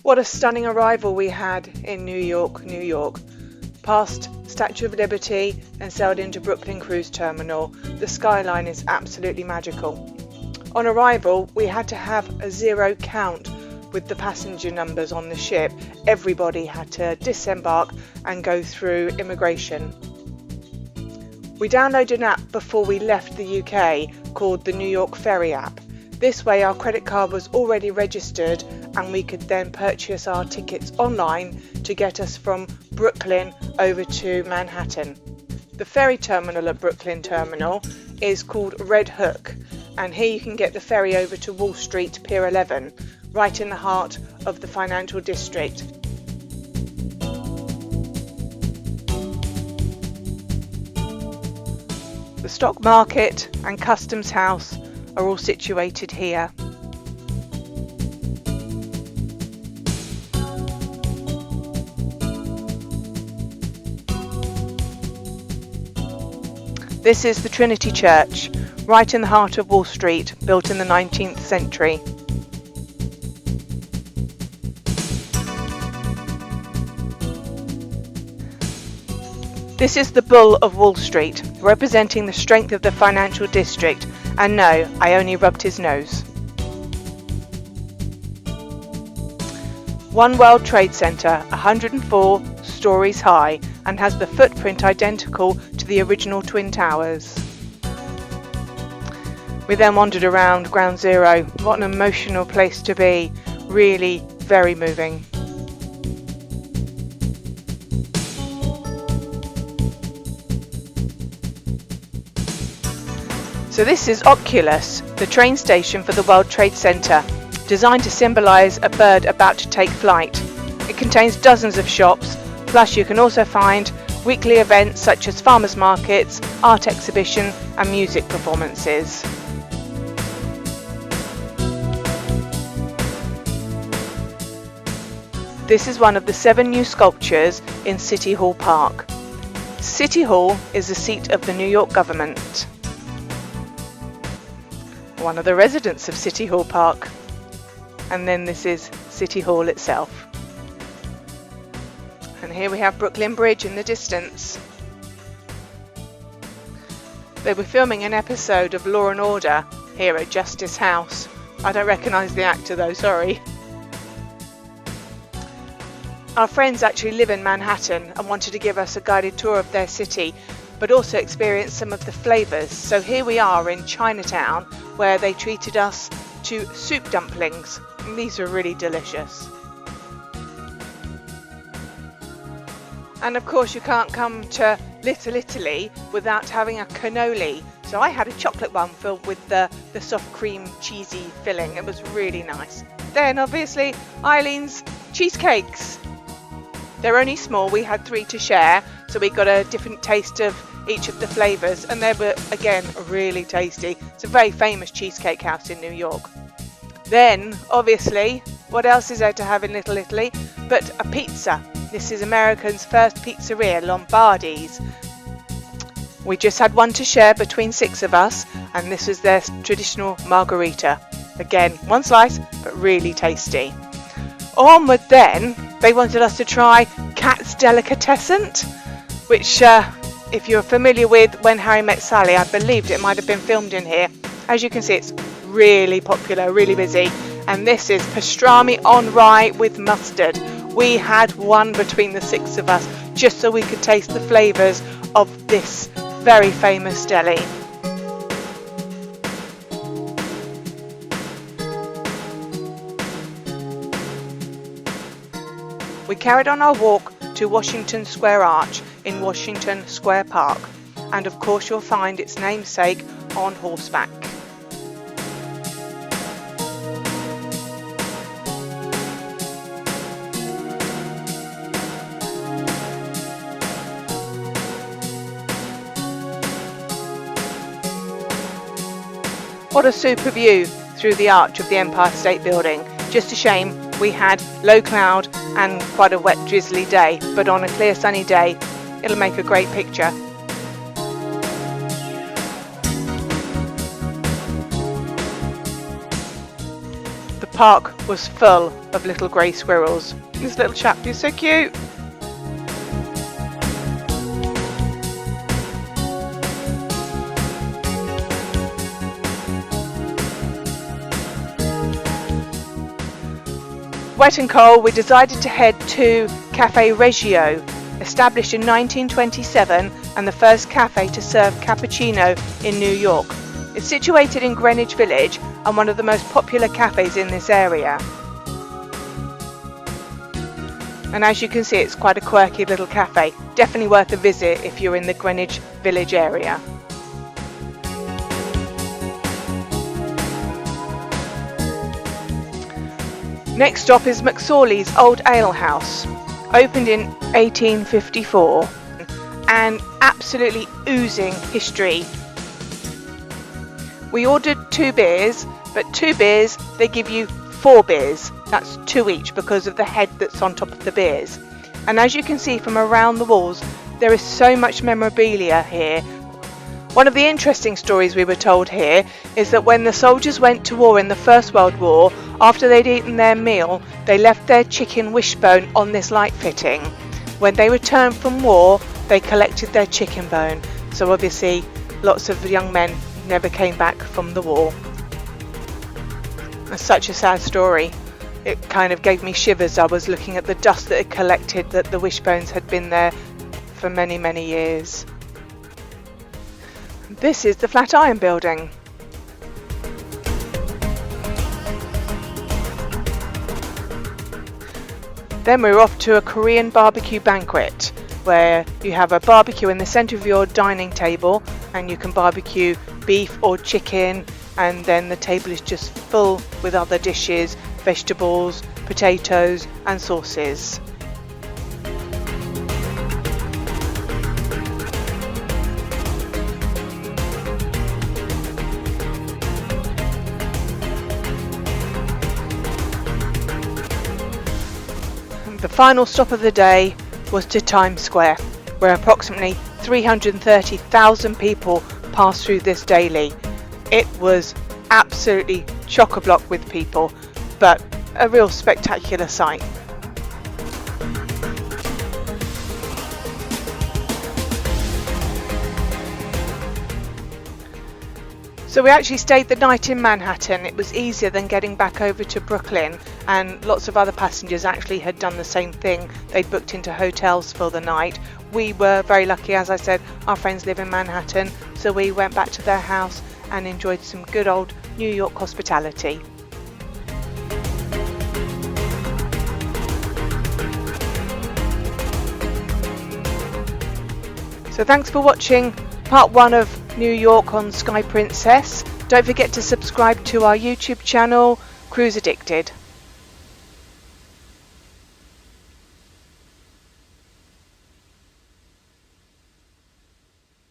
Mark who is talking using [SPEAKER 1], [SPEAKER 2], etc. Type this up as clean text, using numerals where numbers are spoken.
[SPEAKER 1] What a stunning arrival we had in New York, New York. Past Statue of Liberty and sailed into Brooklyn Cruise Terminal. The skyline is absolutely magical. On arrival, we had to have a zero count with the passenger numbers on the ship. Everybody had to disembark and go through immigration. We downloaded an app before we left the UK called the New York Ferry app. This way our credit card was already registered and we could then purchase our tickets online to get us from Brooklyn over to Manhattan. The ferry terminal at Brooklyn Terminal is called Red Hook, and here you can get the ferry over to Wall Street, Pier 11, right in the heart of the financial district. The stock market and customs house are all situated here. This is the Trinity Church, right in the heart of Wall Street, built in the 19th century. This is the Bull of Wall Street, representing the strength of the financial district, and no, I only rubbed his nose. One World Trade Center, 104 stories high, and has the footprint identical to the original Twin Towers. We then wandered around Ground Zero. What an emotional place to be, really very moving. So this is Oculus, the train station for the World Trade Center, designed to symbolize a bird about to take flight. It contains dozens of shops, plus you can also find weekly events such as farmers markets, art exhibition and music performances. This is one of the 7 new sculptures in City Hall Park. City Hall is the seat of the New York government. One of the residents of City Hall Park. And then this is City Hall itself. And here we have Brooklyn Bridge in the distance. They were filming an episode of Law and Order here at Justice House. I don't recognise the actor though, sorry. Our friends actually live in Manhattan and wanted to give us a guided tour of their city, but also experience some of the flavours. So here we are in Chinatown, where they treated us to soup dumplings. And these are really delicious. And of course you can't come to Little Italy without having a cannoli. So I had a chocolate one filled with the soft cream cheesy filling. It was really nice. Then obviously Eileen's cheesecakes. They're only small, we had 3 to share, so we got a different taste of each of the flavours, and they were again really tasty. It's a very famous cheesecake house in New York. Then obviously, what else is there to have in Little Italy but a pizza? This is America's first pizzeria, Lombardi's. We just had one to share between 6 of us, and this was their traditional margherita. Again, 1 slice but really tasty. Onward then, they wanted us to try Cat's Delicatessen, which if you're familiar with When Harry Met Sally, I believed it might have been filmed in here. As you can see, it's really popular, really busy. And this is pastrami on rye with mustard. We had one between the 6 of us, just so we could taste the flavours of this very famous deli. We carried on our walk to Washington Square Arch in Washington Square Park, and of course you'll find its namesake on horseback. What a super view through the arch of the Empire State Building. Just a shame we had low cloud and quite a wet drizzly day, but on a clear sunny day it'll make a great picture. The park was full of little grey squirrels. This little chap is so cute. Wet and cold, we decided to head to Cafe Reggio, established in 1927 and the first cafe to serve cappuccino in New York. It's situated in Greenwich Village and one of the most popular cafes in this area. And as you can see, it's quite a quirky little cafe. Definitely worth a visit if you're in the Greenwich Village area. Next stop is McSorley's Old Ale House, opened in 1854 and absolutely oozing history. We ordered 2 beers, but 2 beers, they give you 4 beers. That's 2 each because of the head that's on top of the beers. And as you can see from around the walls, there is so much memorabilia here. One of the interesting stories we were told here is that when the soldiers went to war in the First World War, after they'd eaten their meal, they left their chicken wishbone on this light fitting. When they returned from war, they collected their chicken bone. So obviously, lots of young men never came back from the war. It's such a sad story. It kind of gave me shivers. I was looking at the dust that had collected, that the wishbones had been there for many, many years. This is the Flatiron Building. Then we're off to a Korean barbecue banquet where you have a barbecue in the centre of your dining table and you can barbecue beef or chicken, and then the table is just full with other dishes, vegetables, potatoes and sauces. The final stop of the day was to Times Square, where approximately 330,000 people pass through this daily. It was absolutely chock-a-block with people, but a real spectacular sight. So we actually stayed the night in Manhattan. It was easier than getting back over to Brooklyn, and lots of other passengers actually had done the same thing. They'd booked into hotels for the night. We were very lucky, as I said, our friends live in Manhattan, so we went back to their house and enjoyed some good old New York hospitality. So thanks for watching part 1 of New York on Sky Princess. Don't forget to subscribe to our YouTube channel, Cruise Addicted.